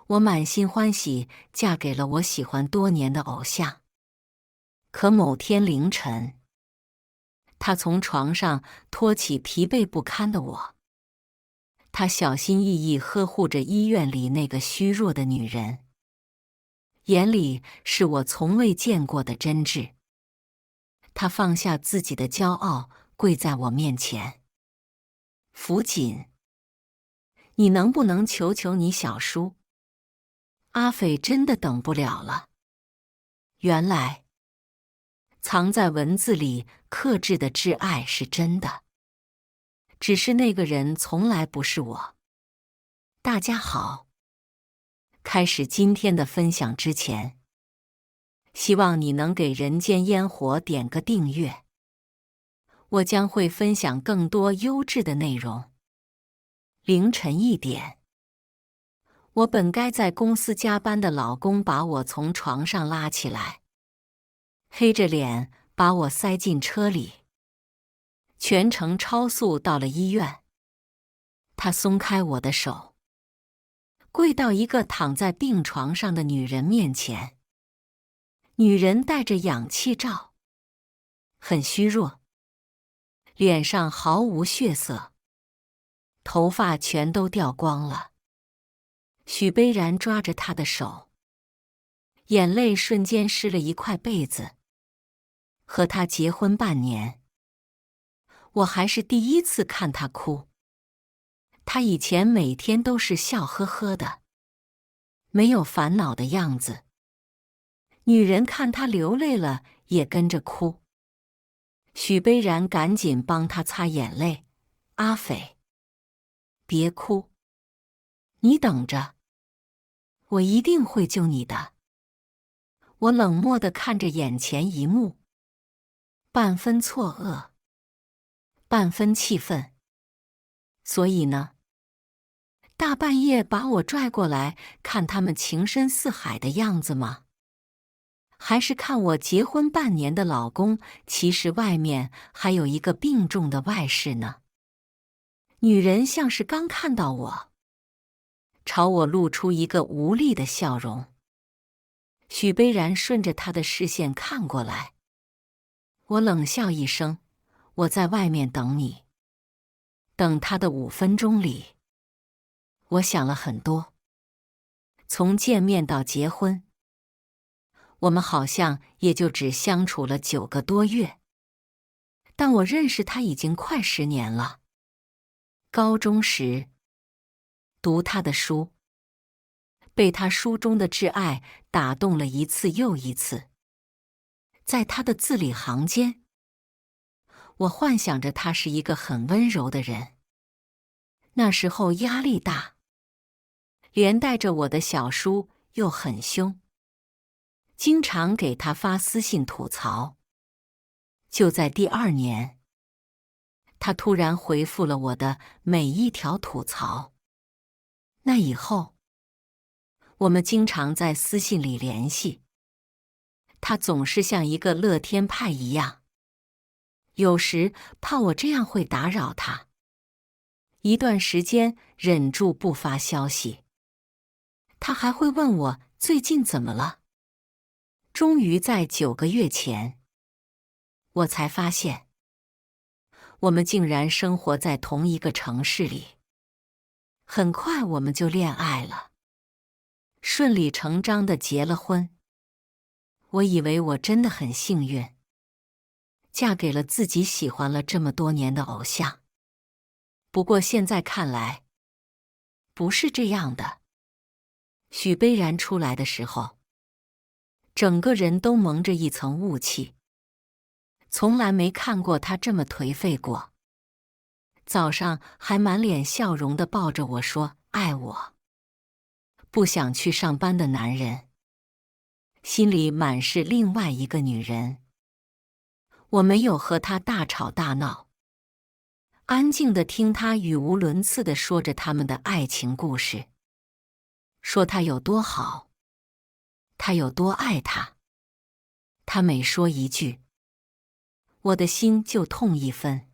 我满心欢喜嫁给了我喜欢多年的偶像。可某天凌晨，他从床上拖起疲惫不堪的我。他小心翼翼呵护着医院里那个虚弱的女人，眼里是我从未见过的真挚。他放下自己的骄傲，跪在我面前。福锦，你能不能求求你小叔？阿斐真的等不了了。原来，藏在文字里克制的挚爱是真的，只是那个人从来不是我。大家好，开始今天的分享之前，希望你能给人间烟火点个订阅，我将会分享更多优质的内容。凌晨1点，我本该在公司加班的老公把我从床上拉起来，黑着脸把我塞进车里，全程超速到了医院。他松开我的手，跪到一个躺在病床上的女人面前。女人戴着氧气罩，很虚弱，脸上毫无血色，头发全都掉光了。许悲然抓着她的手，眼泪瞬间湿了一块被子。和她结婚半年，我还是第一次看她哭。她以前每天都是笑呵呵的，没有烦恼的样子。女人看她流泪了，也跟着哭。许悲然赶紧帮她擦眼泪。阿斐，别哭，你等着，我一定会救你的。我冷漠地看着眼前一幕，半分错愕，半分气愤。所以呢？大半夜把我拽过来看他们情深似海的样子吗？还是看我结婚半年的老公，其实外面还有一个病重的外室呢？女人像是刚看到我，朝我露出一个无力的笑容。许悲然顺着她的视线看过来，我冷笑一声，我在外面等你。等他的5分钟里，我想了很多。从见面到结婚，我们好像也就只相处了9个多月，但我认识他已经快10年了。高中时，读他的书，被他书中的挚爱打动了一次又一次。在他的字里行间，我幻想着他是一个很温柔的人。那时候压力大，连带着我的小叔又很凶，经常给他发私信吐槽。就在第2年，他突然回复了我的每一条吐槽。那以后，我们经常在私信里联系。他总是像一个乐天派一样，有时怕我这样会打扰他，一段时间忍住不发消息。他还会问我最近怎么了。终于在9个月前，我才发现，我们竟然生活在同一个城市里。很快我们就恋爱了，顺理成章地结了婚。我以为我真的很幸运，嫁给了自己喜欢了这么多年的偶像。不过现在看来，不是这样的。许悲然出来的时候，整个人都蒙着一层雾气，从来没看过他这么颓废过。早上还满脸笑容地抱着我说爱我。不想去上班的男人，心里满是另外一个女人。我没有和他大吵大闹，安静地听他语无伦次地说着他们的爱情故事，说他有多好，他有多爱他。他每说一句，我的心就痛1分，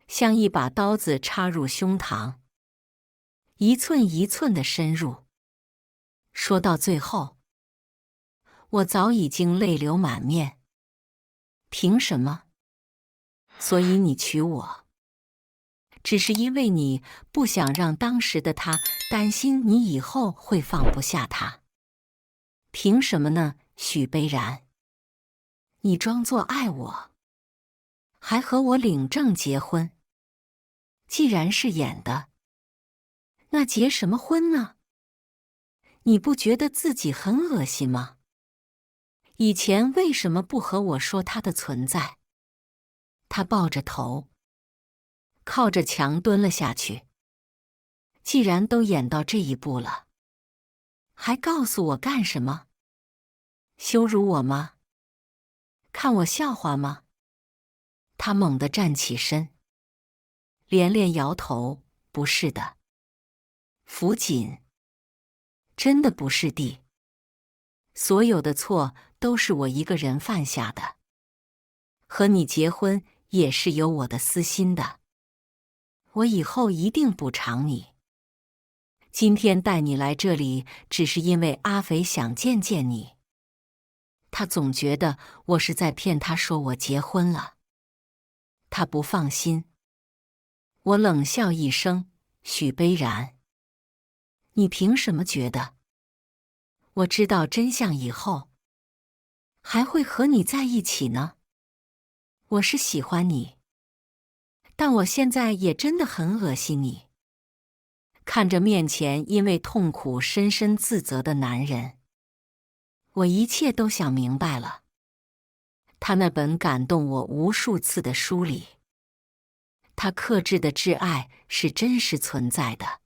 像一把刀子插入胸膛，一寸一寸地深入。说到最后，我早已经泪流满面。凭什么？所以你娶我，只是因为你不想让当时的他担心你以后会放不下他。凭什么呢，许悲然？你装作爱我，还和我领证结婚。既然是演的，那结什么婚呢？你不觉得自己很恶心吗？以前为什么不和我说他的存在？他抱着头，靠着墙蹲了下去。既然都演到这一步了，还告诉我干什么？羞辱我吗？看我笑话吗？他猛地站起身，连连摇头，不是的。福锦，真的不是的。所有的错都是我一个人犯下的。和你结婚也是有我的私心的。我以后一定补偿你。今天带你来这里，只是因为阿肥想见见你。他总觉得我是在骗他，说我结婚了。他不放心。我冷笑一声，许悲然，你凭什么觉得？我知道真相以后，还会和你在一起呢？我是喜欢你，但我现在也真的很恶心你。看着面前因为痛苦深深自责的男人，我一切都想明白了。他那本感动我无数次的书里，他克制的挚爱是真实存在的。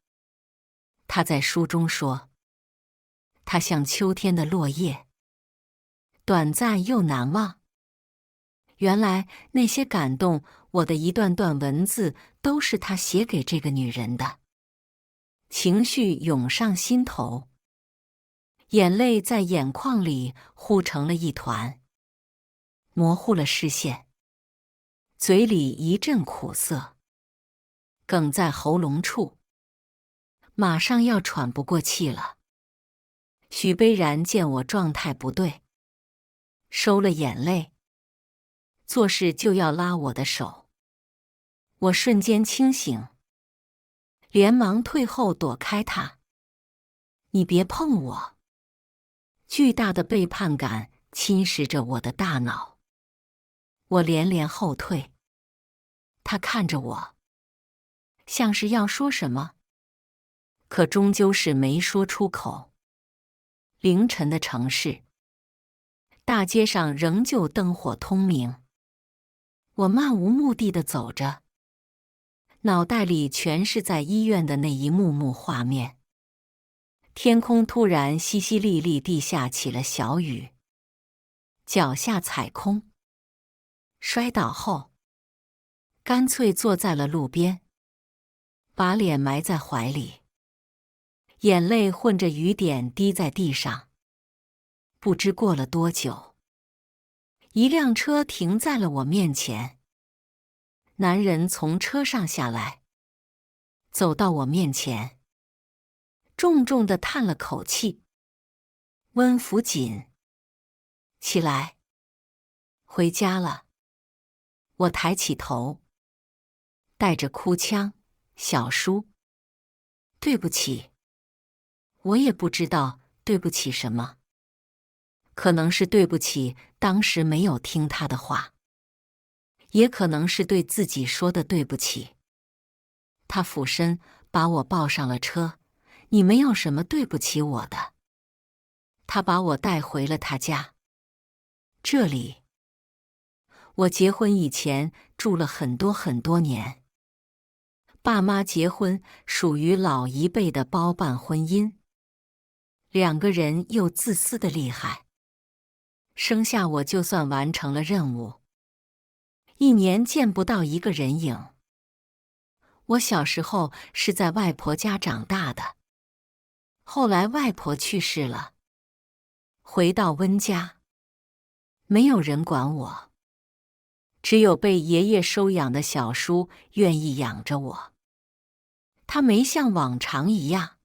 他在书中说，他像秋天的落叶，短暂又难忘。原来那些感动我的一段段文字，都是他写给这个女人的。情绪涌上心头，眼泪在眼眶里糊成了一团，模糊了视线，嘴里一阵苦涩，哽在喉咙处，马上要喘不过气了。许悲然见我状态不对，收了眼泪，做事就要拉我的手。我瞬间清醒，连忙退后躲开他。你别碰我！巨大的背叛感侵蚀着我的大脑，我连连后退。他看着我，像是要说什么，可终究是没说出口。凌晨的城市，大街上仍旧灯火通明。我漫无目的地走着，脑袋里全是在医院的那一幕幕画面。天空突然淅淅沥沥地下起了小雨，脚下踩空，摔倒后，干脆坐在了路边，把脸埋在怀里，眼泪混着雨点滴在地上。不知过了多久，一辆车停在了我面前。男人从车上下来，走到我面前，重重地叹了口气。温福锦，起来，回家了。我抬起头，带着哭腔，小叔，对不起。我也不知道对不起什么，可能是对不起当时没有听他的话，也可能是对自己说的对不起。他俯身把我抱上了车，你没有什么对不起我的。他把我带回了他家。这里，我结婚以前住了很多很多年。爸妈结婚属于老一辈的包办婚姻，两个人又自私的厉害。生下我就算完成了任务，1年见不到一个人影。我小时候是在外婆家长大的，后来外婆去世了，回到温家，没有人管我，只有被爷爷收养的小叔愿意养着我。他没像往常一样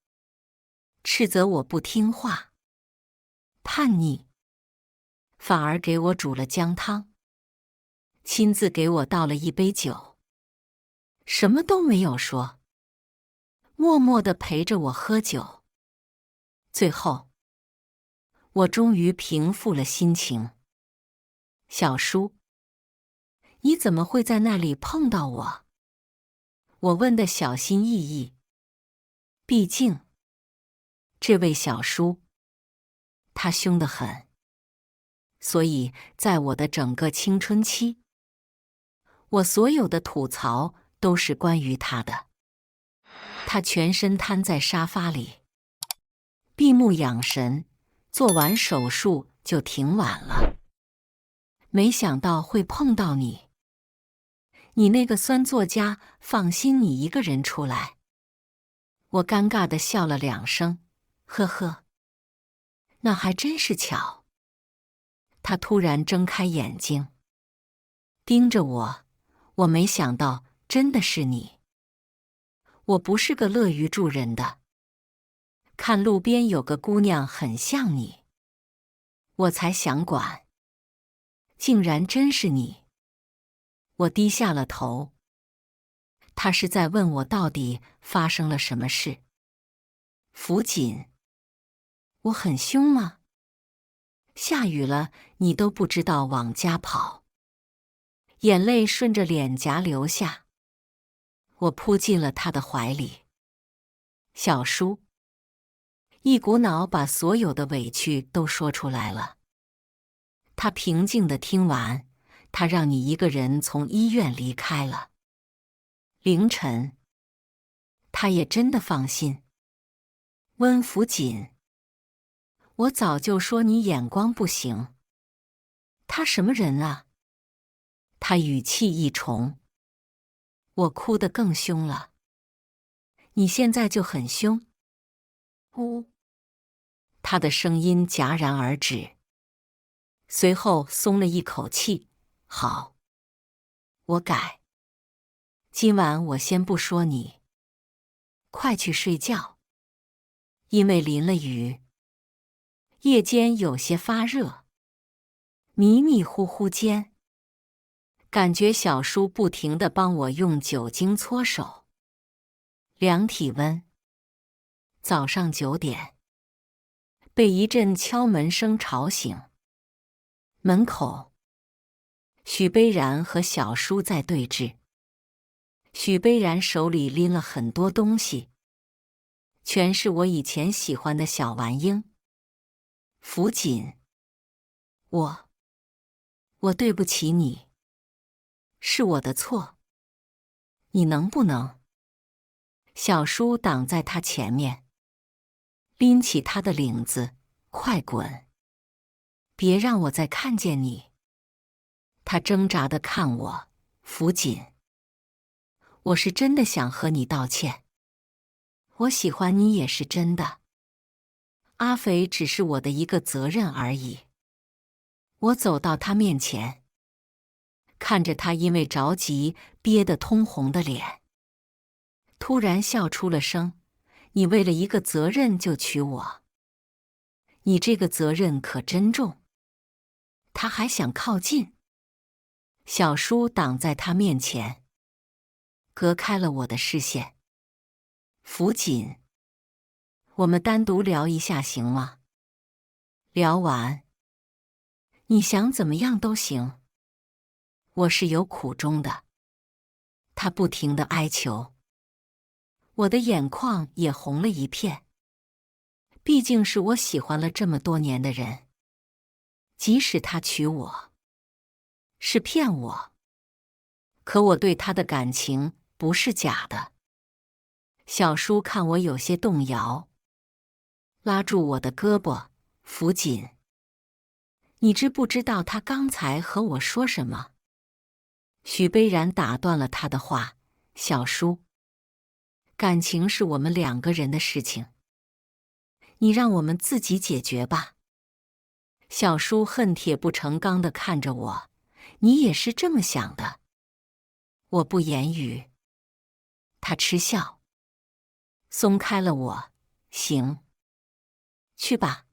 斥责我不听话、叛逆，反而给我煮了姜汤，亲自给我倒了一杯酒，什么都没有说，默默地陪着我喝酒。最后，我终于平复了心情。小叔，你怎么会在那里碰到我？我问得小心翼翼。毕竟，这位小叔，他凶得很，所以在我的整个青春期，我所有的吐槽都是关于他的。他全身瘫在沙发里，闭目养神，做完手术就挺晚了。没想到会碰到你，你那个酸作家，放心你一个人出来。我尴尬地笑了2声，呵呵。那还真是巧。他突然睁开眼睛，盯着我，我没想到真的是你。我不是个乐于助人的，看路边有个姑娘很像你，我才想管，竟然真是你。我低下了头。他是在问我到底发生了什么事。福锦，我很凶吗？下雨了，你都不知道往家跑。眼泪顺着脸颊流下，我扑进了他的怀里。小叔，一股脑把所有的委屈都说出来了。他平静地听完，他让你一个人从医院离开了。凌晨，他也真的放心。温福锦，我早就说你眼光不行。他什么人啊？他语气一重。我哭得更凶了。你现在就很凶。呜。他的声音戛然而止，随后松了一口气。好，我改。今晚我先不说你，快去睡觉。因为淋了雨，夜间有些发热。迷迷糊糊间，感觉小叔不停地帮我用酒精搓手、量体温。早上9点，被一阵敲门声吵醒。门口，许悲然和小叔在对峙。许悲然手里拎了很多东西，全是我以前喜欢的小玩意。福锦，我对不起你，是我的错。你能不能？小叔挡在他前面，拎起他的领子，快滚！别让我再看见你。他挣扎地看我。福锦，我是真的想和你道歉。我喜欢你也是真的。阿肥只是我的一个责任而已。我走到他面前，看着他因为着急憋得通红的脸，突然笑出了声。你为了一个责任就娶我，你这个责任可真重。他还想靠近，小叔挡在他面前，隔开了我的视线。福锦，我们单独聊一下行吗？聊完，你想怎么样都行。我是有苦衷的。他不停地哀求，我的眼眶也红了一片。毕竟是我喜欢了这么多年的人，即使他娶我，是骗我，可我对他的感情不是假的。小叔看我有些动摇，拉住我的胳膊。福锦，你知不知道他刚才和我说什么？许悲然打断了他的话。小叔，感情是我们2个人的事情，你让我们自己解决吧。小叔恨铁不成钢地看着我。你也是这么想的？我不言语。他嗤笑，松开了我。行。去吧。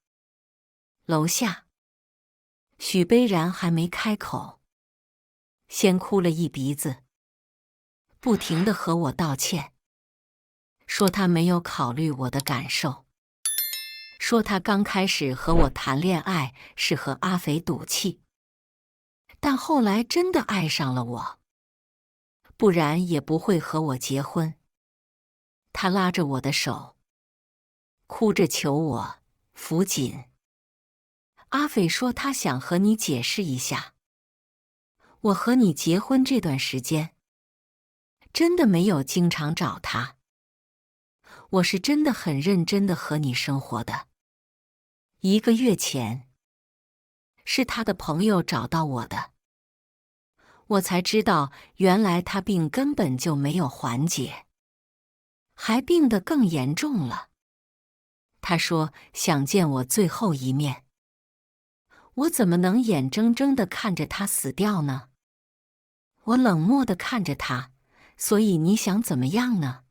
楼下，许悲然还没开口，先哭了一鼻子，不停地和我道歉，说他没有考虑我的感受，说他刚开始和我谈恋爱是和阿肥赌气，但后来真的爱上了我，不然也不会和我结婚。他拉着我的手，哭着求我扶紧。阿斐说他想和你解释一下，我和你结婚这段时间，真的没有经常找他，我是真的很认真的和你生活的。1个月前，是他的朋友找到我的，我才知道原来他病根本就没有缓解，还病得更严重了。他说想见我最后一面，我怎么能眼睁睁地看着他死掉呢？我冷漠地看着他，所以你想怎么样呢？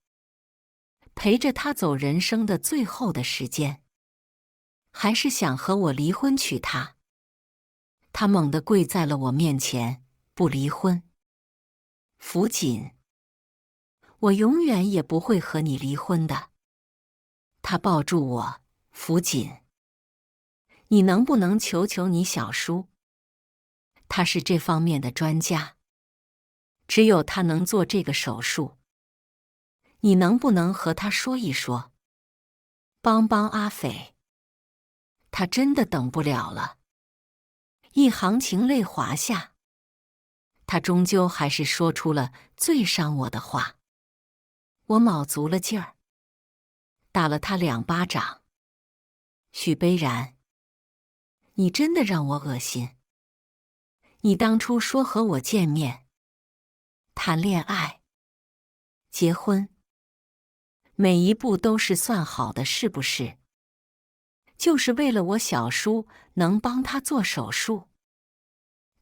陪着他走人生的最后的时间，还是想和我离婚娶她？他猛地跪在了我面前，不离婚。扶紧，我永远也不会和你离婚的。他抱住我，扶紧。你能不能求求你小叔？他是这方面的专家，只有他能做这个手术。你能不能和他说一说，帮帮阿斐？他真的等不了了。一行情泪滑下，他终究还是说出了最伤我的话。我卯足了劲儿，打了他2巴掌。许悲然，你真的让我恶心。你当初说和我见面、谈恋爱、结婚，每一步都是算好的，是不是？就是为了我小叔能帮他做手术。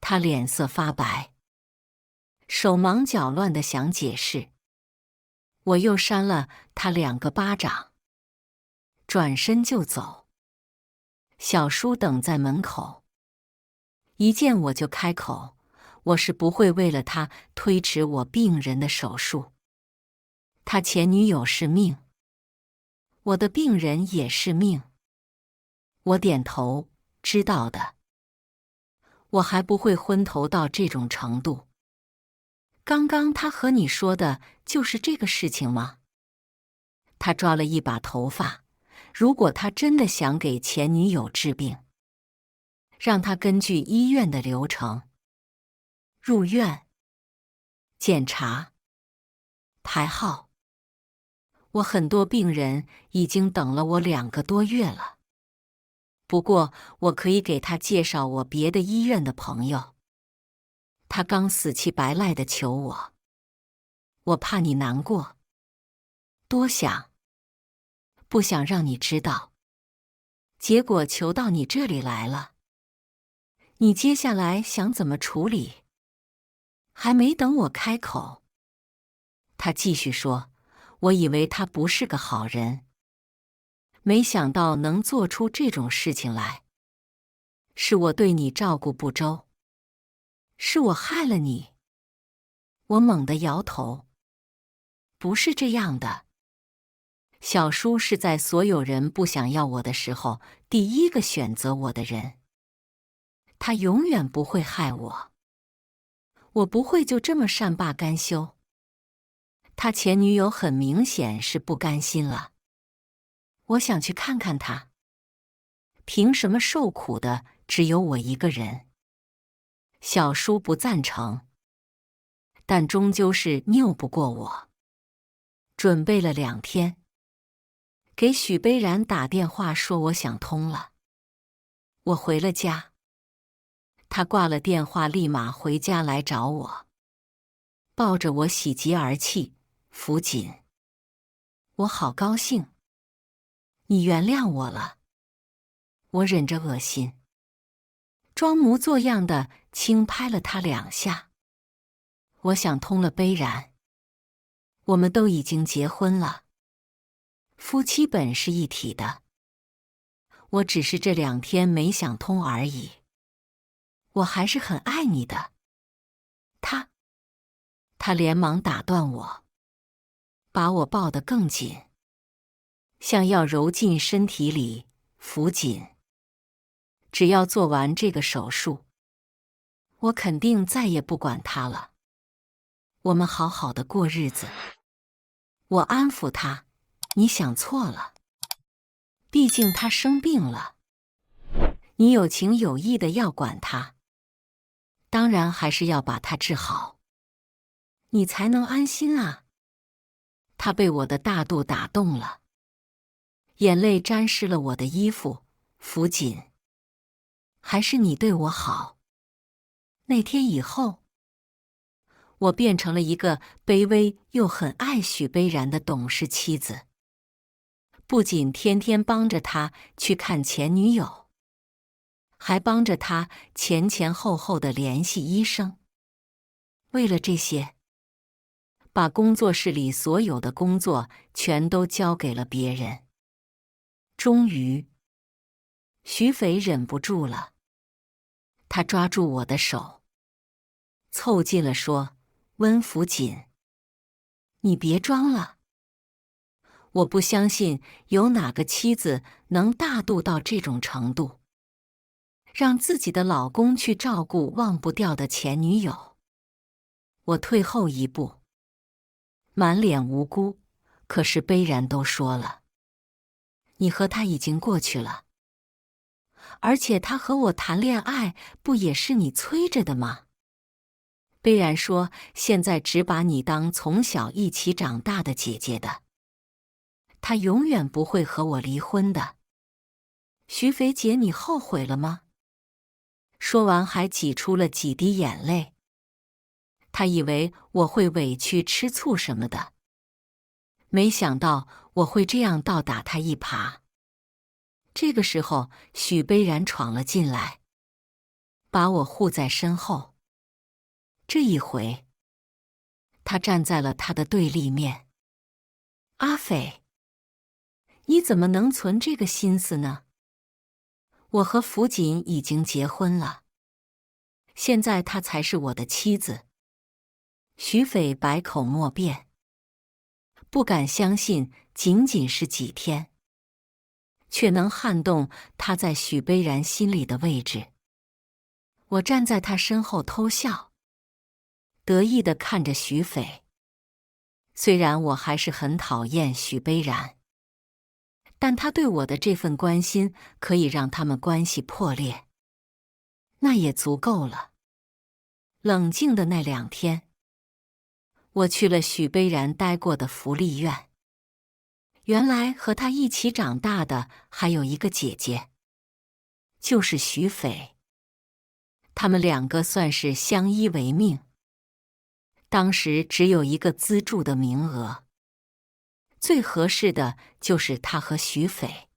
他脸色发白，手忙脚乱地想解释，我又扇了他2个巴掌，转身就走。小叔等在门口，一见我就开口，我是不会为了他推迟我病人的手术。他前女友是命，我的病人也是命。我点头，知道的。我还不会昏头到这种程度。刚刚他和你说的就是这个事情吗？他抓了一把头发，如果他真的想给前女友治病，让他根据医院的流程，入院、检查、排号。我很多病人已经等了我2个多月了。不过我可以给他介绍我别的医院的朋友。他刚死乞白赖地求我，我怕你难过，多想，不想让你知道。结果求到你这里来了，你接下来想怎么处理？还没等我开口，他继续说，我以为他不是个好人，没想到能做出这种事情来。是我对你照顾不周，是我害了你。我猛地摇头，不是这样的。小叔是在所有人不想要我的时候，第一个选择我的人。他永远不会害我，我不会就这么善罢甘休。他前女友很明显是不甘心了，我想去看看他。凭什么受苦的只有我一个人？小叔不赞成，但终究是拗不过我。准备了2天，给许悲然打电话说我想通了。我回了家，他挂了电话，立马回家来找我，抱着我喜极而泣，扶紧。我好高兴，你原谅我了。我忍着恶心，装模作样的轻拍了他2下。我想通了，悲然，我们都已经结婚了，夫妻本是一体的。我只是这2天没想通而已。我还是很爱你的。他连忙打断我，把我抱得更紧，像要揉进身体里，扶紧。只要做完这个手术，我肯定再也不管他了。我们好好的过日子。我安抚他，你想错了。毕竟他生病了，你有情有义的要管他，当然还是要把他治好，你才能安心啊。他被我的大度打动了，眼泪沾湿了我的衣服，扶紧。还是你对我好。那天以后，我变成了一个卑微又很爱许悲然的懂事妻子，不仅天天帮着他去看前女友，还帮着他前前后后的联系医生。为了这些，把工作室里所有的工作全都交给了别人。终于，徐斐忍不住了，他抓住我的手，凑近了说：“温福锦，你别装了。我不相信有哪个妻子能大度到这种程度，让自己的老公去照顾忘不掉的前女友。”我退后一步，满脸无辜，可是悲然都说了，你和他已经过去了，而且他和我谈恋爱不也是你催着的吗？悲然说，现在只把你当从小一起长大的姐姐的，他永远不会和我离婚的。徐肥姐，你后悔了吗？说完还挤出了几滴眼泪。他以为我会委屈吃醋什么的，没想到我会这样倒打他一耙。这个时候，许悲然闯了进来，把我护在身后。这一回，他站在了他的对立面。阿斐，你怎么能存这个心思呢？我和福锦已经结婚了，现在她才是我的妻子。徐斐百口莫辩，不敢相信仅仅是几天，却能撼动他在许悲然心里的位置。我站在他身后偷笑，得意地看着徐斐。虽然我还是很讨厌许悲然，但他对我的这份关心可以让他们关系破裂，那也足够了。冷静的那2天，我去了许悲然待过的福利院。原来和他一起长大的还有一个姐姐，就是徐斐。他们2个算是相依为命。当时只有一个资助的名额，最合适的就是他和徐斐。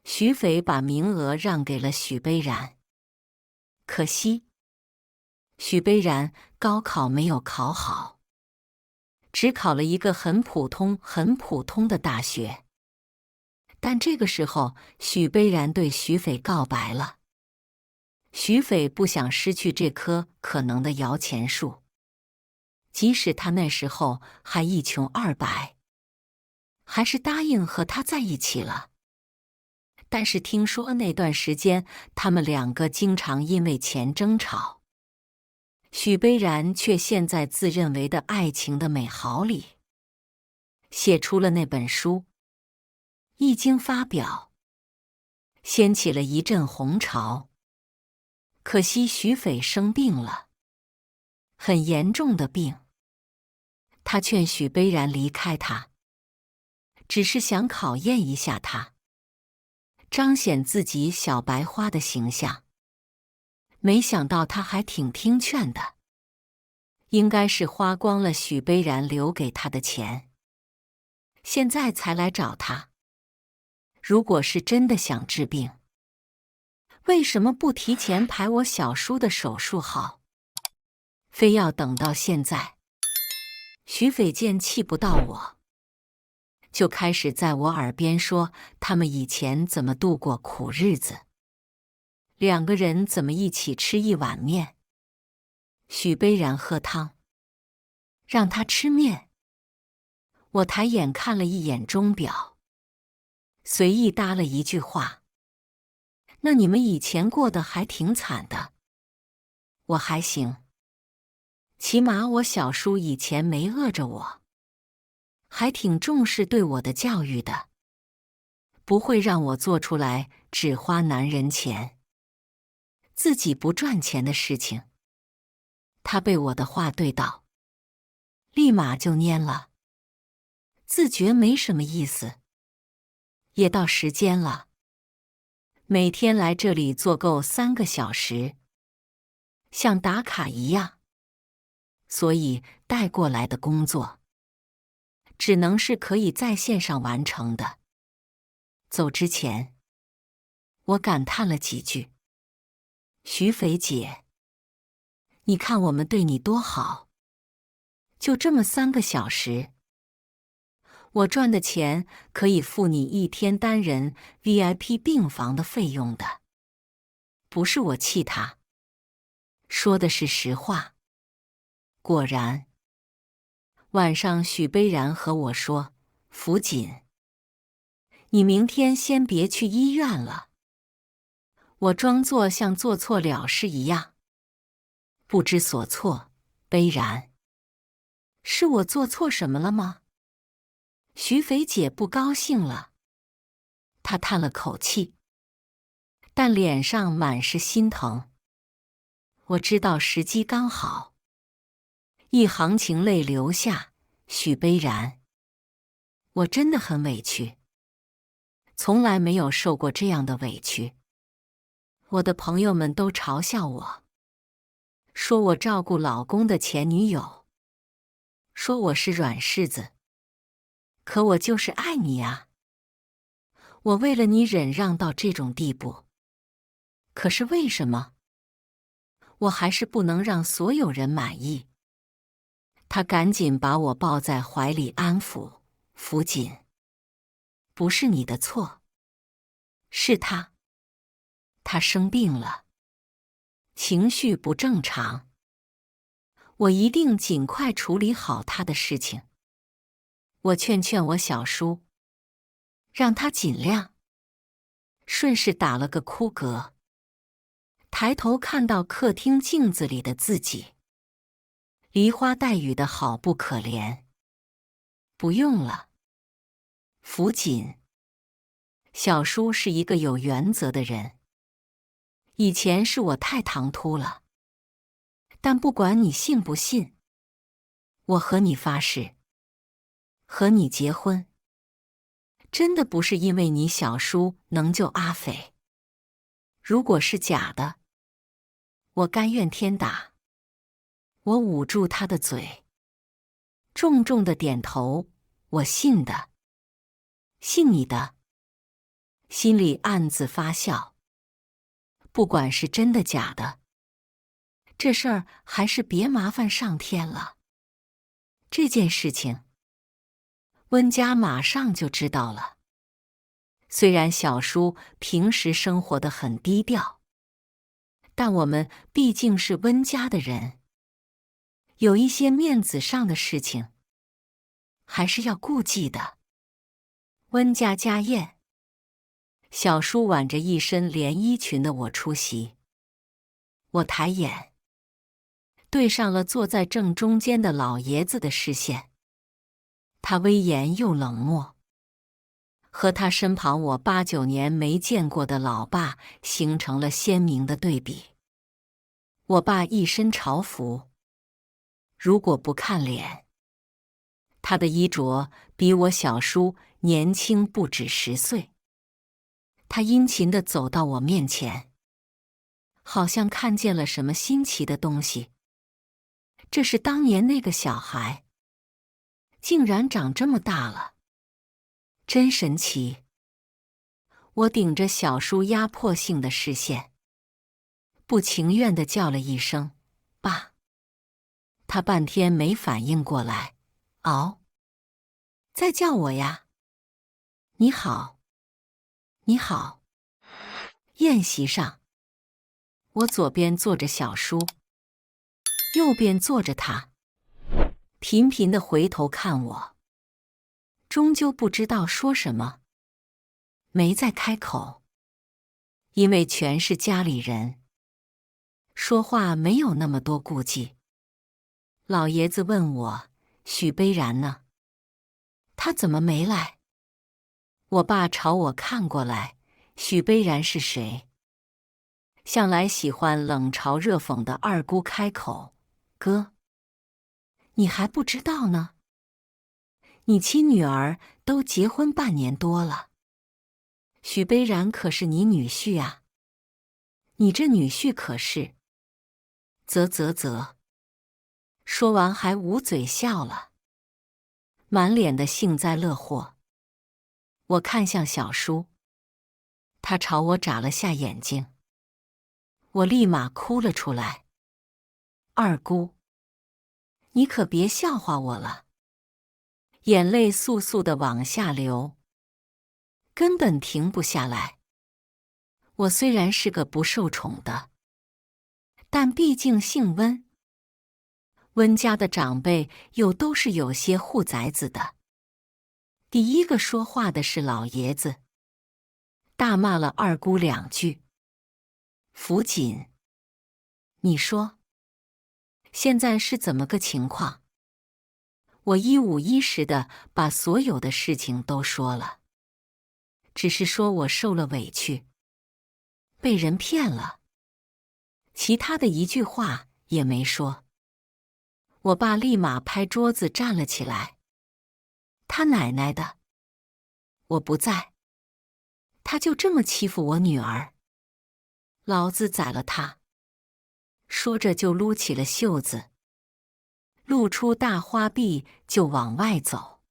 徐斐把名额让给了许悲然，可惜许悲然高考没有考好，只考了一个很普通的大学。但这个时候，许悲然对徐斐告白了。徐斐不想失去这棵可能的摇钱树，即使他那时候还一穷二白，还是答应和他在一起了。但是听说那段时间，他们2个经常因为钱争吵。许悲然却陷在自认为的爱情的美好里，写出了那本书。一经发表，掀起了一阵红潮。可惜徐斐生病了，很严重的病。他劝许悲然离开他，只是想考验一下他，彰显自己小白花的形象。没想到他还挺听劝的，应该是花光了许悲然留给他的钱，现在才来找他。如果是真的想治病，为什么不提前排我小叔的手术好，非要等到现在？徐斐见气不到我，就开始在我耳边说他们以前怎么度过苦日子，两个人怎么一起吃一碗面。许悲然喝汤，让他吃面。我抬眼看了一眼钟表，随意搭了一句话：那你们以前过得还挺惨的。我还行，起码我小叔以前没饿着我，还挺重视对我的教育的，不会让我做出来只花男人钱，自己不赚钱的事情。他被我的话对到，立马就蔫了，自觉没什么意思。也到时间了，每天来这里坐够3个小时，像打卡一样，所以带过来的工作只能是可以在线上完成的。走之前，我感叹了几句：徐肥姐，你看我们对你多好，就这么3个小时，我赚的钱可以付你1天单人 VIP 病房的费用的。不是我气他，说的是实话。果然，晚上许悲然和我说：福锦，你明天先别去医院了。我装作像做错了事一样，不知所措。悲然，是我做错什么了吗？徐肥姐不高兴了，她叹了口气，但脸上满是心疼。我知道时机刚好，一行情泪流下。许悲然，我真的很委屈，从来没有受过这样的委屈。我的朋友们都嘲笑我，说我照顾老公的前女友，说我是软柿子。可我就是爱你啊！我为了你忍让到这种地步，可是为什么我还是不能让所有人满意？他赶紧把我抱在怀里安抚：福锦，不是你的错，是他生病了，情绪不正常，我一定尽快处理好他的事情。我劝我小叔，让他尽量。顺势打了个哭嗝，抬头看到客厅镜子里的自己，梨花带雨的好不可怜。不用了，福锦，小叔是一个有原则的人，以前是我太唐突了，但不管你信不信，我和你发誓，和你结婚，真的不是因为你小叔能救阿斐。如果是假的，我甘愿天打。我捂住他的嘴，重重的点头，我信的，信你的。心里暗自发笑，不管是真的假的，这事儿还是别麻烦上天了。这件事情，温家马上就知道了。虽然小叔平时生活得很低调，但我们毕竟是温家的人，有一些面子上的事情，还是要顾忌的。温家家宴，小叔挽着一身连衣裙的我出席。我抬眼，对上了坐在正中间的老爷子的视线，他威严又冷漠，和他身旁我8、9年没见过的老爸形成了鲜明的对比。我爸一身朝服，如果不看脸，他的衣着比我小叔年轻不止10岁。他殷勤地走到我面前，好像看见了什么新奇的东西。这是当年那个小孩，竟然长这么大了，真神奇。我顶着小叔压迫性的视线，不情愿地叫了一声“爸”。他半天没反应过来，再叫我呀。你好，你好。宴席上，我左边坐着小叔，右边坐着他，频频地回头看我，终究不知道说什么，没再开口，因为全是家里人，说话没有那么多顾忌。老爷子问我：“许悲然呢？他怎么没来？”我爸朝我看过来：“许悲然是谁？”向来喜欢冷嘲热讽的二姑开口：“哥，你还不知道呢？你亲女儿都结婚半年多了，许悲然可是你女婿啊！你这女婿可是……”啧。说完还捂嘴笑了，满脸的幸灾乐祸。我看向小叔，他朝我眨了下眼睛，我立马哭了出来。二姑，你可别笑话我了。眼泪簌簌地往下流，根本停不下来。我虽然是个不受宠的，但毕竟姓温，温家的长辈又都是有些护崽子的。第一个说话的是老爷子，大骂了二姑2句。福锦，你说，现在是怎么个情况？我一五一十的把所有的事情都说了，只是说我受了委屈，被人骗了，其他的一句话也没说。我爸立马拍桌子站了起来：“他奶奶的！我不在，他就这么欺负我女儿，老子宰了他！”说着就撸起了袖子，露出大花臂就往外走。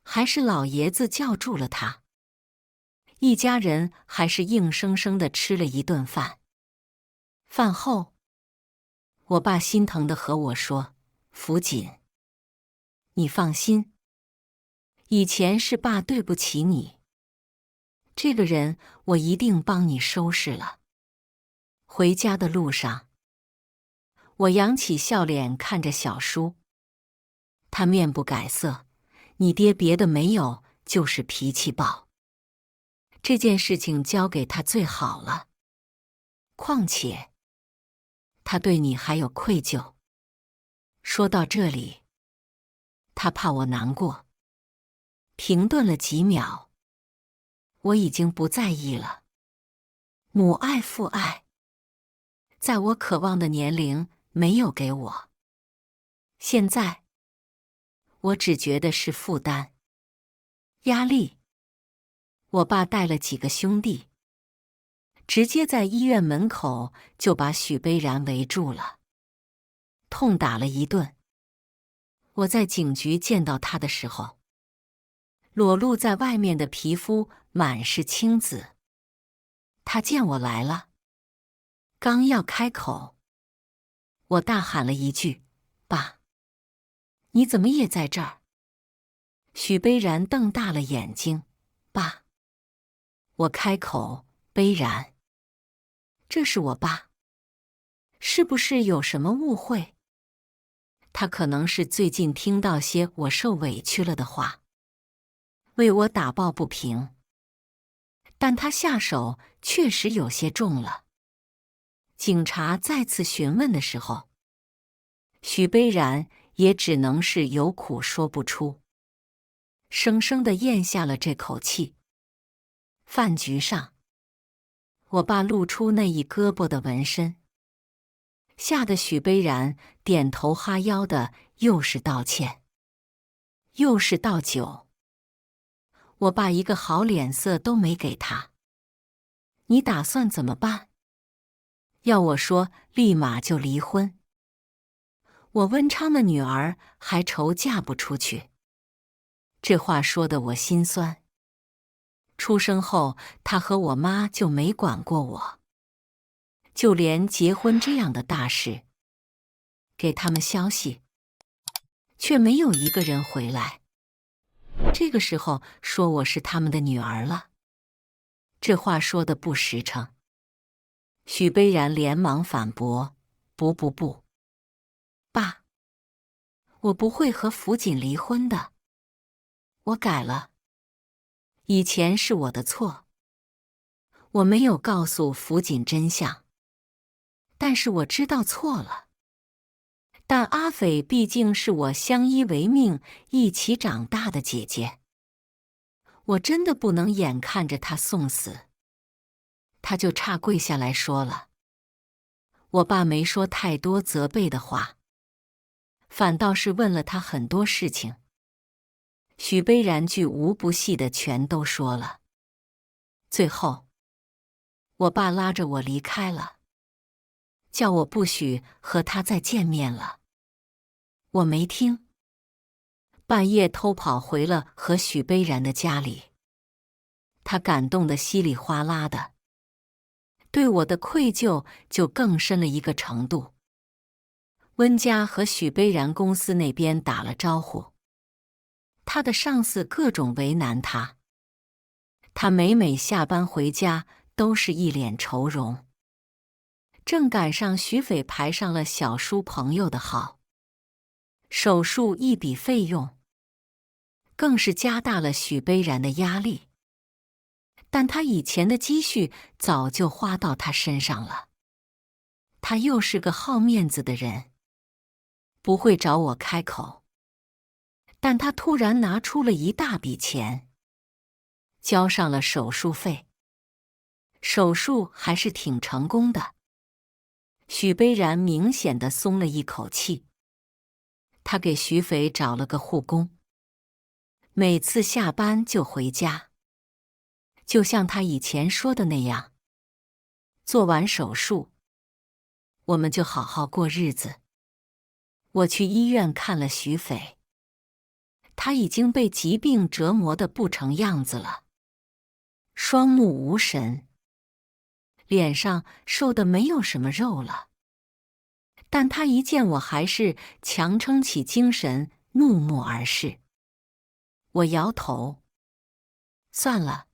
还是老爷子叫住了他，一家人还是硬生生地吃了一顿饭。饭后，我爸心疼地和我说：“福锦，你放心，以前是爸对不起你，这个人我一定帮你收拾了。”回家的路上，我扬起笑脸看着小叔，他面不改色：“你爹别的没有，就是脾气暴。这件事情交给他最好了，况且他对你还有愧疚。”说到这里，他怕我难过，停顿了几秒。我已经不在意了，母爱父爱，在我渴望的年龄没有给我，现在我只觉得是负担、压力。我爸带了几个兄弟，直接在医院门口就把许悲然围住了，痛打了一顿。我在警局见到他的时候，裸露在外面的皮肤满是青紫。他见我来了，刚要开口，我大喊了一句：“爸，你怎么也在这儿？”许悲然瞪大了眼睛：“爸。”我开口：“悲然，这是我爸，是不是有什么误会？”他可能是最近听到些我受委屈了的话，为我打抱不平，但他下手确实有些重了。警察再次询问的时候，许悲然也只能是有苦说不出，生生地咽下了这口气。饭局上，我爸露出那一胳膊的纹身，吓得许悲然点头哈腰的，又是道歉，又是倒酒。我爸一个好脸色都没给他。你打算怎么办？要我说，立马就离婚。我温昌的女儿还愁嫁不出去。这话说得我心酸。出生后，他和我妈就没管过我，就连结婚这样的大事，给他们消息，却没有一个人回来。这个时候说我是他们的女儿了，这话说的不实诚。许悲然连忙反驳：不，爸，我不会和福锦离婚的，我改了。以前是我的错，我没有告诉福锦真相，但是我知道错了。但阿斐毕竟是我相依为命、一起长大的姐姐，我真的不能眼看着她送死。她就差跪下来说了。我爸没说太多责备的话，反倒是问了他很多事情。许悲然巨无不细的全都说了。最后，我爸拉着我离开了，叫我不许和他再见面了。我没听，半夜偷跑回了和许悲然的家里。他感动得稀里哗啦的，对我的愧疚就更深了一个程度。温家和许悲然公司那边打了招呼，他的上司各种为难他，他每下班回家都是一脸愁容。正赶上许斐排上了小叔朋友的号，手术一笔费用，更是加大了许悲然的压力。但他以前的积蓄早就花到他身上了，他又是个好面子的人，不会找我开口。但他突然拿出了一大笔钱，交上了手术费。手术还是挺成功的，许悲然明显的松了一口气。他给许斐找了个护工，每次下班就回家，就像他以前说的那样，做完手术，我们就好好过日子。我去医院看了许斐，他已经被疾病折磨得不成样子了，双目无神，脸上瘦得没有什么肉了。但他一见我还是强撑起精神，怒目而视。我摇头，算了，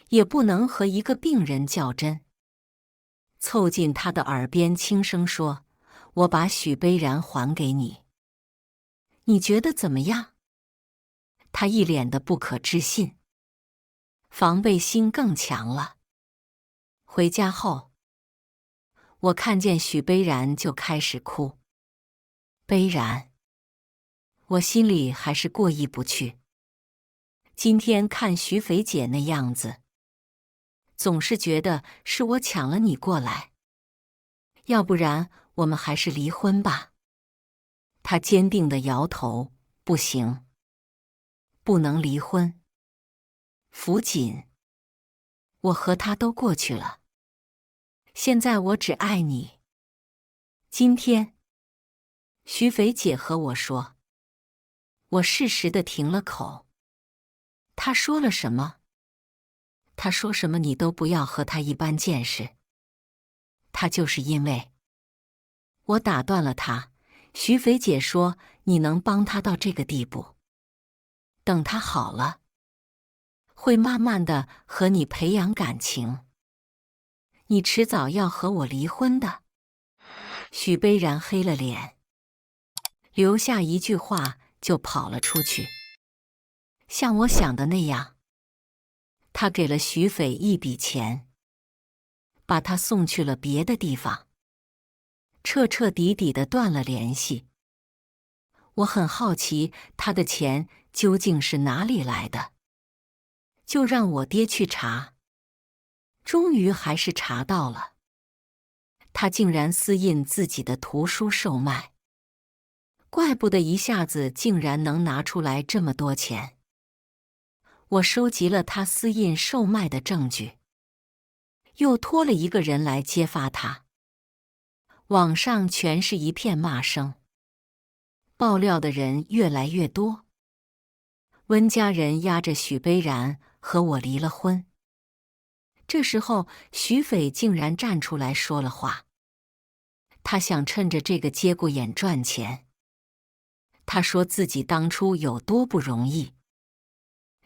也不能和一个病人较真。凑近他的耳边轻声说：“我把许悲然还给你，你觉得怎么样？”他一脸的不可置信，防备心更强了。回家后，我看见许悲然就开始哭。悲然，我心里还是过意不去。今天看许斐姐那样子，总是觉得是我抢了你过来，要不然我们还是离婚吧。他坚定地摇头，不行，不能离婚。福锦，我和他都过去了，现在我只爱你。今天，许斐姐和我说，我适时地停了口。她说了什么？她说什么你都不要和他一般见识。她就是因为我打断了她，许斐姐说你能帮他到这个地步，等他好了，会慢慢的和你培养感情。你迟早要和我离婚的。许悲然黑了脸，留下一句话就跑了出去。像我想的那样，他给了许斐一笔钱，把他送去了别的地方，彻彻底底的断了联系。我很好奇他的钱究竟是哪里来的，就让我爹去查，终于还是查到了。他竟然私印自己的图书售卖，怪不得一下子竟然能拿出来这么多钱。我收集了他私印售卖的证据，又托了一个人来揭发他。网上全是一片骂声，爆料的人越来越多。温家人压着许悲然和我离了婚。这时候，许斐竟然站出来说了话。他想趁着这个节骨眼赚钱。他说自己当初有多不容易，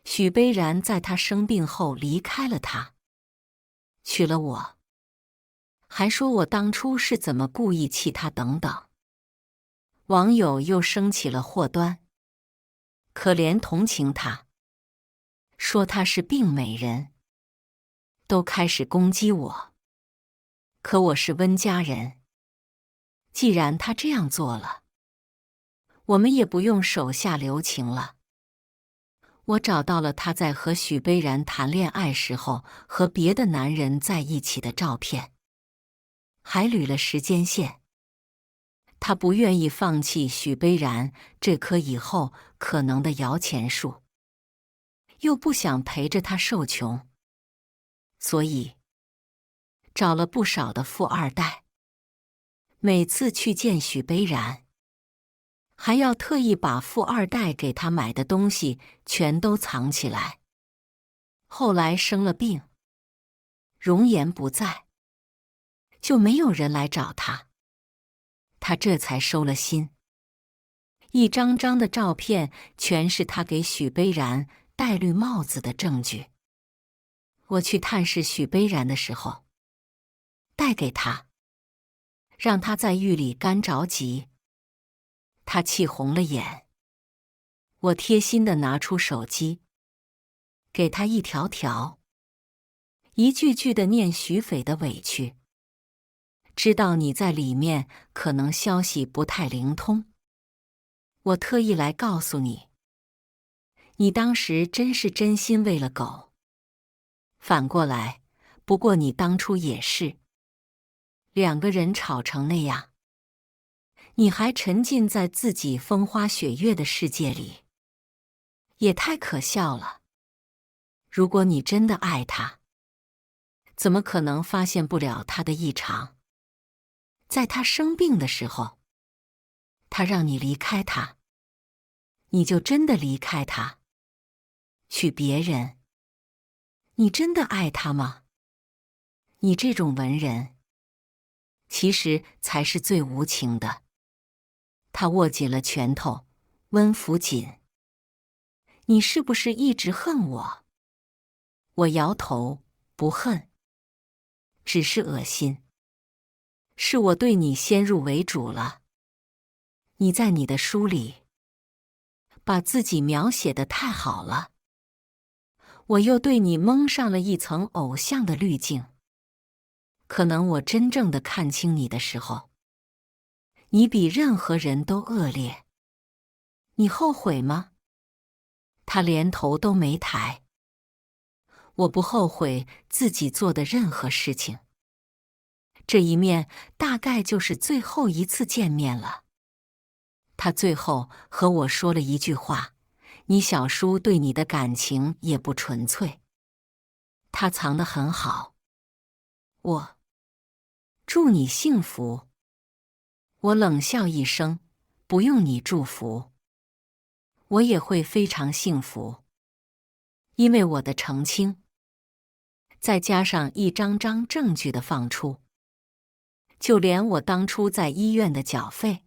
许悲然在他生病后离开了他，娶了我，还说我当初是怎么故意气他等等。网友又生起了祸端，可怜同情他，说他是病美人，都开始攻击我。可我是温家人，既然他这样做了，我们也不用手下留情了。我找到了他在和许悲然谈恋爱时候和别的男人在一起的照片，还捋了时间线。他不愿意放弃许悲然这棵以后可能的摇钱树，又不想陪着他受穷，所以找了不少的富二代。每次去见许悲然，还要特意把富二代给他买的东西全都藏起来。后来生了病，容颜不在，就没有人来找他，他这才收了心。一张张的照片全是他给许悲然戴绿帽子的证据。我去探视许悲然的时候，带给他，让他在狱里干着急。他气红了眼，我贴心地拿出手机，给他一条条，一句句地念许斐的委屈。知道你在里面可能消息不太灵通，我特意来告诉你，你当时真是真心为了狗。反过来，不过你当初也是，两个人吵成那样，你还沉浸在自己风花雪月的世界里，也太可笑了。如果你真的爱他，怎么可能发现不了他的异常？在他生病的时候，他让你离开他，你就真的离开他，娶别人。你真的爱他吗？你这种文人，其实才是最无情的。他握紧了拳头，温福锦，你是不是一直恨我？我摇头，不恨，只是恶心。是我对你先入为主了。你在你的书里把自己描写得太好了，我又对你蒙上了一层偶像的滤镜。可能我真正的看清你的时候，你比任何人都恶劣。你后悔吗？他连头都没抬。我不后悔自己做的任何事情。这一面大概就是最后一次见面了。他最后和我说了一句话，你小叔对你的感情也不纯粹。他藏得很好。我祝你幸福。我冷笑一声，不用你祝福，我也会非常幸福。因为我的澄清，再加上一张张证据的放出，就连我当初在医院的缴费，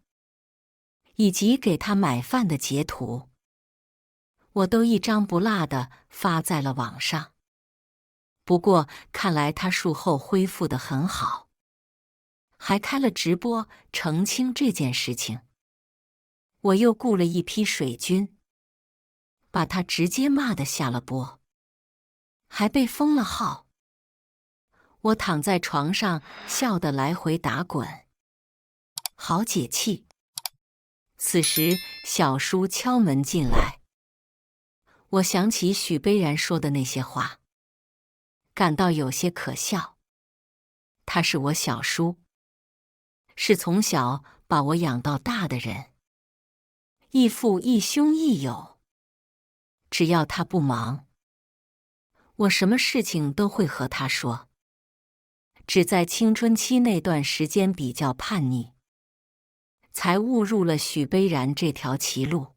以及给他买饭的截图，我都一张不落地发在了网上。不过看来他术后恢复得很好，还开了直播澄清这件事情。我又雇了一批水军，把他直接骂得下了播，还被封了号。我躺在床上笑得来回打滚，好解气。此时小叔敲门进来，我想起许悲然说的那些话，感到有些可笑。他是我小叔，是从小把我养到大的人，异父异兄异友。只要他不忙，我什么事情都会和他说。只在青春期那段时间比较叛逆，才误入了许悲然这条歧路。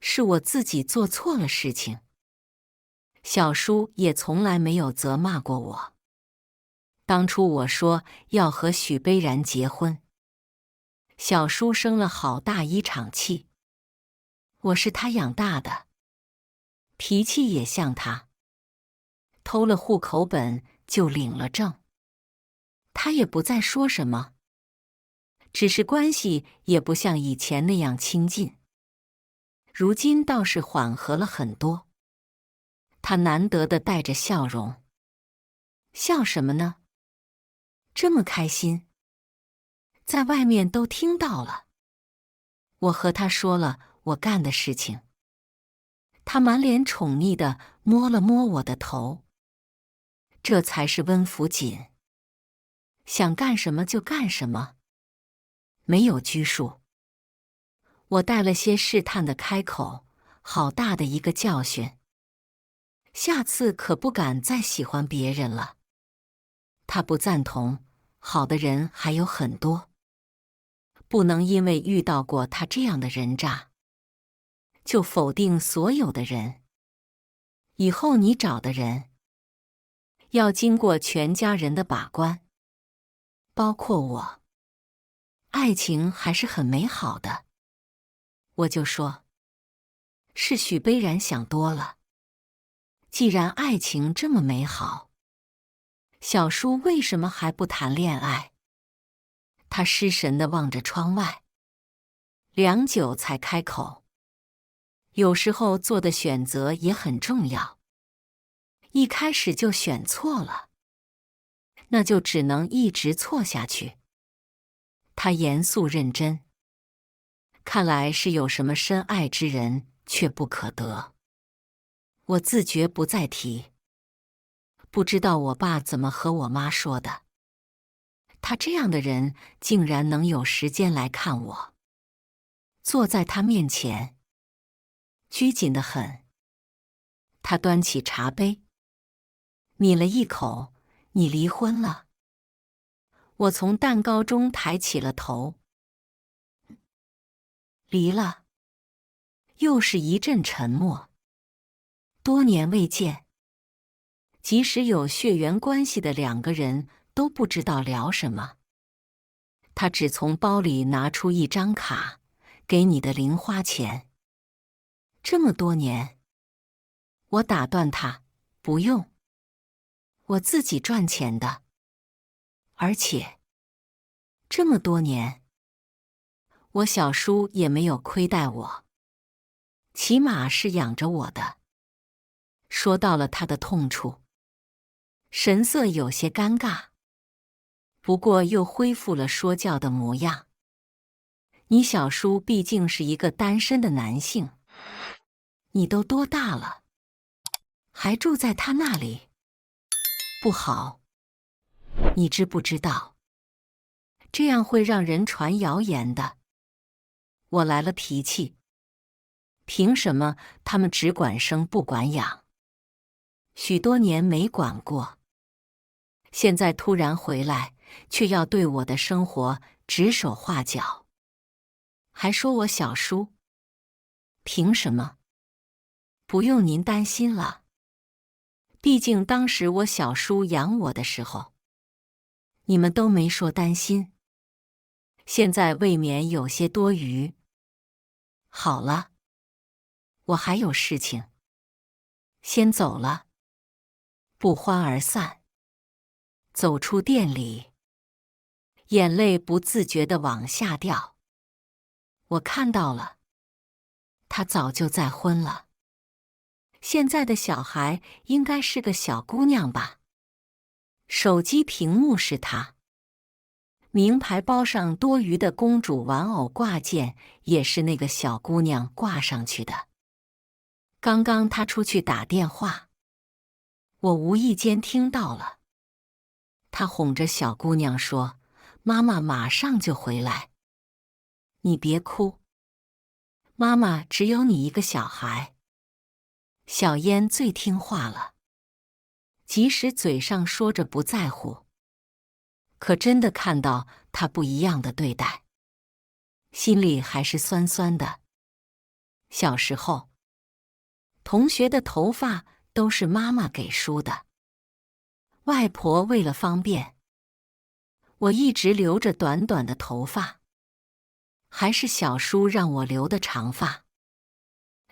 是我自己做错了事情，小叔也从来没有责骂过我。当初我说要和许悲然结婚，小叔生了好大一场气。我是他养大的，脾气也像他，偷了户口本就领了证。他也不再说什么，只是关系也不像以前那样亲近。如今倒是缓和了很多。他难得的带着笑容。笑什么呢？这么开心，在外面都听到了。我和他说了我干的事情。他满脸宠溺地摸了摸我的头。这才是温福锦，想干什么就干什么，没有拘束。我带了些试探的开口，好大的一个教训。下次可不敢再喜欢别人了。他不赞同，好的人还有很多，不能因为遇到过他这样的人渣，就否定所有的人。以后你找的人，要经过全家人的把关，包括我。爱情还是很美好的。我就说，是许悲然想多了。既然爱情这么美好，小叔为什么还不谈恋爱？他失神地望着窗外，良久才开口。有时候做的选择也很重要，一开始就选错了，那就只能一直错下去。他严肃认真，看来是有什么深爱之人，却不可得。我自觉不再提。不知道我爸怎么和我妈说的，他这样的人竟然能有时间来看我。坐在他面前，拘谨得很。他端起茶杯，抿了一口。你离婚了？我从蛋糕中抬起了头。离了。又是一阵沉默。多年未见，即使有血缘关系的两个人都不知道聊什么。他只从包里拿出一张卡，给你的零花钱。这么多年。我打断他，不用。我自己赚钱的。而且，这么多年，我小叔也没有亏待我，起码是养着我的。说到了他的痛处，神色有些尴尬，不过又恢复了说教的模样。你小叔毕竟是一个单身的男性，你都多大了，还住在他那里？不好，你知不知道？这样会让人传谣言的。我来了脾气。凭什么他们只管生不管养？许多年没管过，现在突然回来，却要对我的生活指手画脚，还说我小叔。凭什么？不用您担心了。毕竟当时我小叔养我的时候，你们都没说担心。现在未免有些多余。好了，我还有事情，先走了。不欢而散。走出店里，眼泪不自觉地往下掉。我看到了，她早就再婚了。现在的小孩应该是个小姑娘吧？手机屏幕是她。名牌包上多余的公主玩偶挂件也是那个小姑娘挂上去的。刚刚她出去打电话，我无意间听到了。她哄着小姑娘说：“妈妈马上就回来，你别哭。妈妈只有你一个小孩。”小嫣最听话了，即使嘴上说着不在乎，可真的看到她不一样的对待，心里还是酸酸的。小时候，同学的头发都是妈妈给梳的。外婆为了方便，我一直留着短短的头发，还是小叔让我留的长发。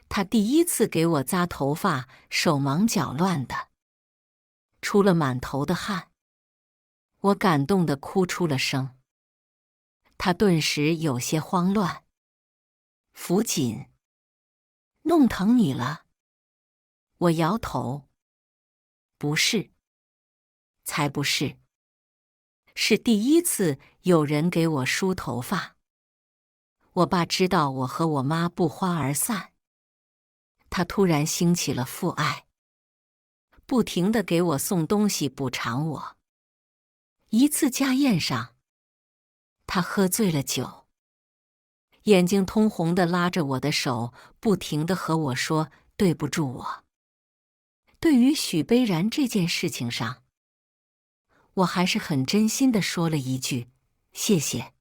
他第一次给我扎头发，手忙脚乱的，出了满头的汗。我感动得哭出了声。他顿时有些慌乱。福锦，弄疼你了？我摇头。不是，才不是。是第一次有人给我梳头发。我爸知道我和我妈不欢而散，他突然兴起了父爱，不停地给我送东西补偿我。一次家宴上，他喝醉了酒，眼睛通红地拉着我的手，不停地和我说对不住我。对于许悲然这件事情上，我还是很真心地说了一句谢谢，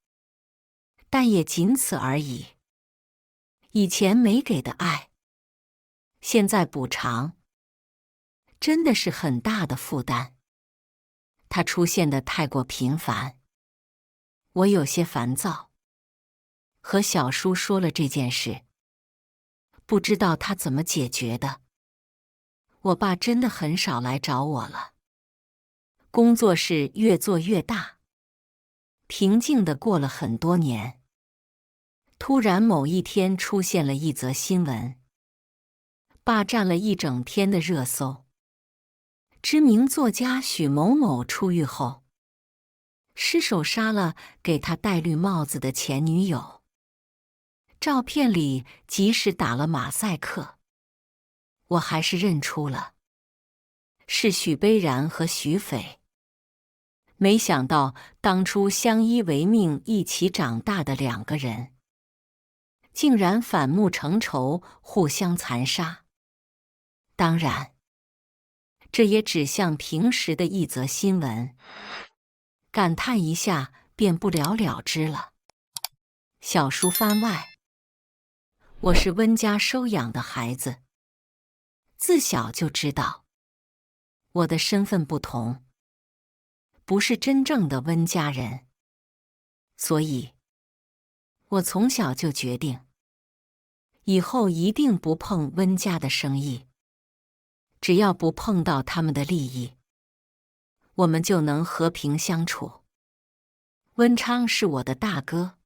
但也仅此而已。以前没给的爱，现在补偿，真的是很大的负担。他出现得太过频繁，我有些烦躁，和小叔说了这件事，不知道他怎么解决的。我爸真的很少来找我了，工作室越做越大，平静地过了很多年。突然某一天出现了一则新闻，霸占了一整天的热搜。知名作家许某某出狱后，失手杀了给他戴绿帽子的前女友。照片里即使打了马赛克，我还是认出了，是许悲然和许斐。没想到当初相依为命一起长大的两个人，竟然反目成仇，互相残杀。当然，这也只像平时的一则新闻，感叹一下便不了了之了。小书番外，我是温家收养的孩子，自小就知道我的身份不同，不是真正的温家人，所以我从小就决定，以后一定不碰温家的生意，只要不碰到他们的利益，我们就能和平相处。温昌是我的大哥，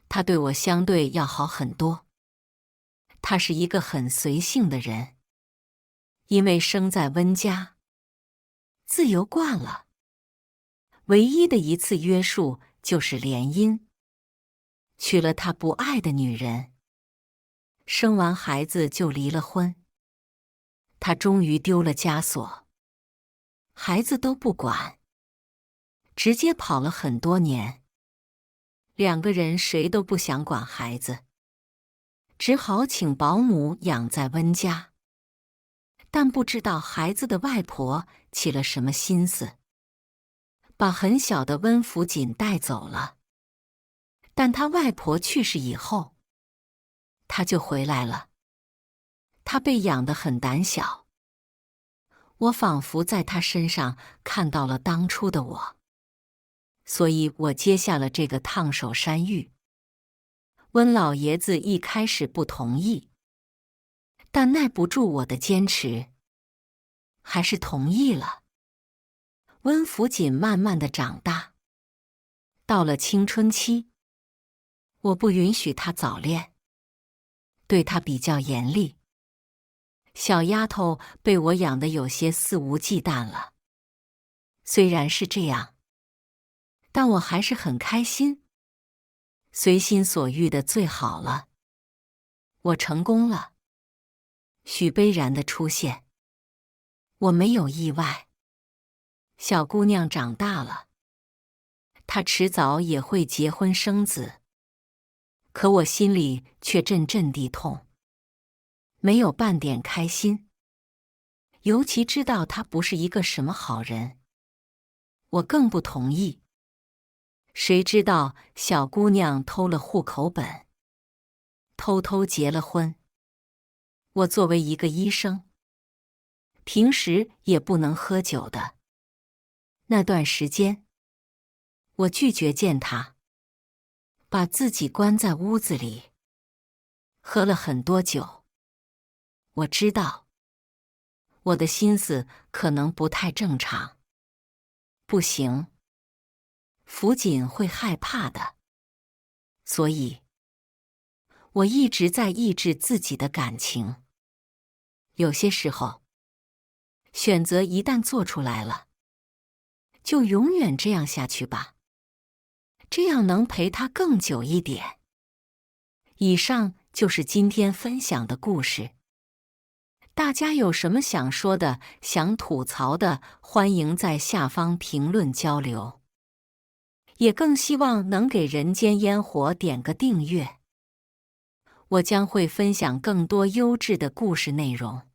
他对我相对要好很多。他是一个很随性的人，因为生在温家，自由惯了。唯一的一次约束就是联姻，娶了他不爱的女人，生完孩子就离了婚。他终于丢了枷锁，孩子都不管，直接跑了很多年。两个人谁都不想管孩子，只好请保姆养在温家。但不知道孩子的外婆起了什么心思，把很小的温福锦带走了。但他外婆去世以后，他就回来了。他被养得很胆小，我仿佛在他身上看到了当初的我，所以我接下了这个烫手山芋。温老爷子一开始不同意，但耐不住我的坚持，还是同意了。温福锦慢慢的长大，到了青春期，我不允许他早恋，对他比较严厉。小丫头被我养得有些肆无忌惮了。虽然是这样，但我还是很开心，随心所欲的最好了。我成功了。许悲然的出现，我没有意外。小姑娘长大了，她迟早也会结婚生子，可我心里却阵阵地痛，没有半点开心。尤其知道她不是一个什么好人，我更不同意。谁知道小姑娘偷了户口本，偷偷结了婚。我作为一个医生，平时也不能喝酒的。那段时间，我拒绝见她，把自己关在屋子里，喝了很多酒。我知道，我的心思可能不太正常。不行，福锦会害怕的。所以，我一直在抑制自己的感情。有些时候，选择一旦做出来了，就永远这样下去吧，这样能陪他更久一点。以上就是今天分享的故事。大家有什么想说的、想吐槽的，欢迎在下方评论交流。也更希望能给人间烟火点个订阅，我将会分享更多优质的故事内容。